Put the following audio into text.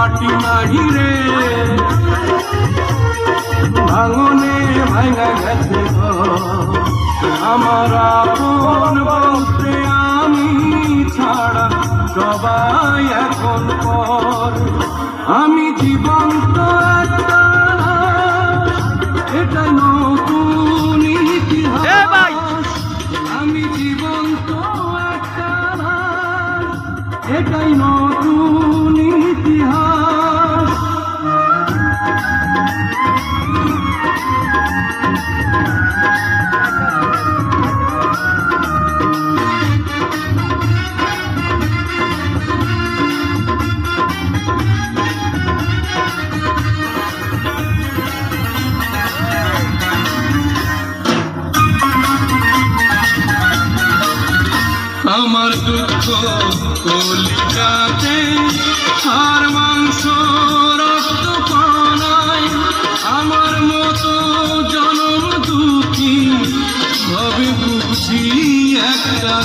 মাটি নাহি রে ভাঙনে ভাঙা গেছে আমার আপন বলতে আমি ছাড়া সবাই এখন পর আমি জীবন্ত একটা এটা নতুন ইতিহাস আমি জীবন্ত একটা এটাই নতুন ইতিহাস আমার দুঃখ কলিকাতে আর মাংস রক্ত পানায় আমার মতো জনম দুঃখী ভাবে বুঝি একটা